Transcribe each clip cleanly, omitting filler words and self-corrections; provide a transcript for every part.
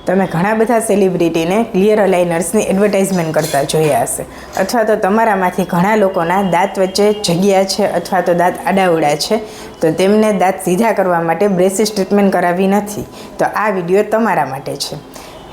તમે ઘણા બધા સેલિબ્રિટીને ક્લિયર અલાઇનર્સની એડવર્ટાઇઝમેન્ટ કરતા જોયા હશે, અથવા તો તમારામાંથી ઘણા લોકોના દાંત વચ્ચે જગ્યા છે અથવા તો દાંત આડાઅવળા છે, તો તેમને દાંત સીધા કરવા માટે બ્રેસિસ ટ્રીટમેન્ટ કરાવી નથી. તો આ વિડીયો તમારા માટે છે.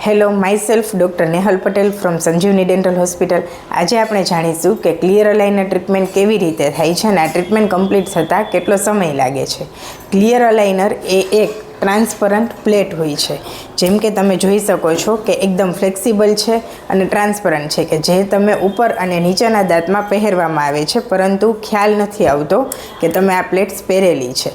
Hello, myself doctor Nehal Patel from Sanjeevani dental hospital. આજે આપણે જાણીશું કે ક્લિયર અલાઇનર ટ્રીટમેન્ટ કેવી રીતે થાય છે અને આ ટ્રીટમેન્ટ કમ્પ્લીટ થતાં કેટલો સમય લાગે છે. ક્લિયર અલાઇનર એ એક ટ્રાન્સપરન્ટ પ્લેટ હોય છે, જેમ કે તમે જોઈ શકો છો કે એકદમ ફ્લેક્સિબલ છે અને ટ્રાન્સપરન્ટ છે, કે જે તમે ઉપર અને નીચેના દાંતમાં પહેરવામાં આવે છે, પરંતુ ખ્યાલ નથી આવતો કે તમે આ પ્લેટ્સ પહેરેલી છે.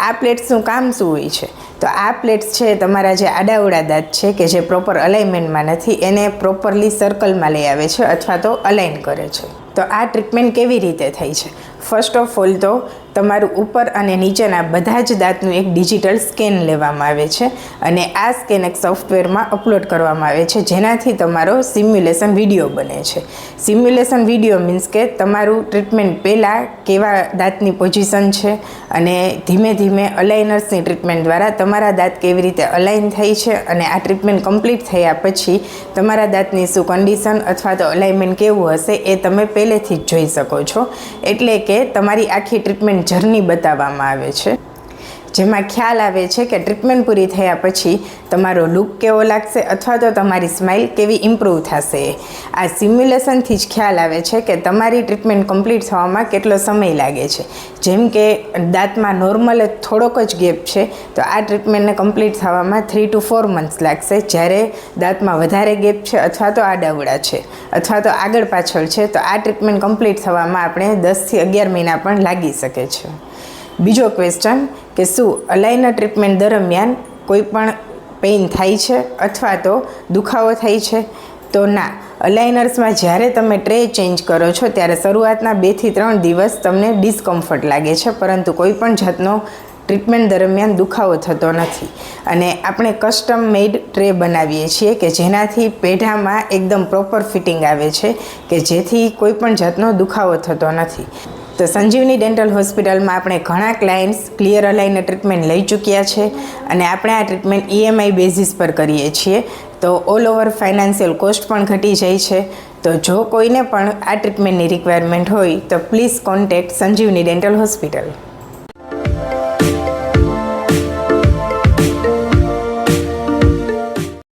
આ પ્લેટ્સનું કામ શું હોય છે? તો આ પ્લેટ્સ છે તમારા જે આડાઅવળા દાંત છે કે જે પ્રોપર અલાઇનમેન્ટમાં નથી, એને પ્રોપરલી સર્કલમાં લઈ આવે છે અથવા તો અલાઇન કરે છે. તો આ ટ્રીટમેન્ટ કેવી રીતે થઈ છે? ફર્સ્ટ ઓફ ઓલ તો તમારું ઉપર અને નીચેના બધા જ દાંતનું એક ડિજિટલ સ્કેન લેવામાં આવે છે અને આ સ્કેન એક સોફ્ટવેરમાં અપલોડ કરવામાં આવે છે, જેનાથી તમારો સિમ્યુલેશન વિડીયો બને છે. સિમ્યુલેશન વિડીયો મીન્સ કે તમારું ટ્રીટમેન્ટ પહેલાં કેવા દાંતની પોઝિશન છે અને ધીમે ધીમે અલાઇનર્સની ટ્રીટમેન્ટ દ્વારા તમારા દાંત કેવી રીતે અલાઇન થઈ છે અને આ ટ્રીટમેન્ટ કમ્પ્લીટ થયા પછી તમારા દાંતની શું કન્ડિશન અથવા તો અલાઇનમેન્ટ કેવું હશે એ તમે પહેલેથી જ જોઈ શકો છો. એટલે કે તમારી આખી ટ્રીટમેન્ટ જર્ની બતાવવામાં આવે છે, જેમાં ખ્યાલ આવે છે કે ટ્રીટમેન્ટ પૂરી થયા પછી તમારો લુક કેવો લાગશે અથવા તો તમારી સ્માઇલ કેવી ઇમ્પ્રૂવ થશે. આ સિમ્યુલેશનથી જ ખ્યાલ આવે છે કે તમારી ટ્રીટમેન્ટ કમ્પ્લીટ થવામાં કેટલો સમય લાગે છે. જેમ કે દાંતમાં નોર્મલ થોડોક જ ગેપ છે, તો આ ટ્રીટમેન્ટને કમ્પ્લીટ થવામાં 3 to 4 months લાગશે. જ્યારે દાંતમાં વધારે ગેપ છે અથવા તો આડાઅવળા છે અથવા તો આગળ પાછળ છે, તો આ ટ્રીટમેન્ટ કમ્પ્લીટ થવામાં આપણે 10 થી 11 મહિના પણ લાગી શકે છે. બીજો ક્વેશ્ચન કે શું અલાઇનર ટ્રીટમેન્ટ દરમિયાન કોઈ પણ પેઇન થાય છે અથવા તો દુખાવો થાય છે? તો ના, અલાઇનર્સમાં જ્યારે તમે ટ્રે ચેન્જ કરો છો ત્યારે શરૂઆતના 2 થી 3 દિવસ તમને ડિસ્કમ્ફર્ટ લાગે છે, પરંતુ કોઈ પણ જાતનો ટ્રીટમેન્ટ દરમિયાન દુખાવો થતો નથી. અને આપણે કસ્ટમ મેડ ટ્રે બનાવીએ છીએ કે જેનાથી પેઢામાં એકદમ પ્રોપર ફિટિંગ આવે છે, કે જેથી કોઈ પણ જાતનો દુખાવો થતો નથી. તો સંજીવની ડેન્ટલ હોસ્પિટલમાં આપણે ઘણા ક્લાયન્ટ્સ ક્લિયર અલાઇનર ટ્રીટમેન્ટ લઈ ચૂક્યા છે અને આપણે આ ટ્રીટમેન્ટ EMI બેઝિસ પર કરીએ છીએ, તો ઓલ ઓવર ફાઇનાન્શિયલ કોસ્ટ પણ ઘટી જાય છે. તો જો કોઈને પણ આ ટ્રીટમેન્ટની રિક્વાયરમેન્ટ હોય તો please contact Sanjeevani dental hospital.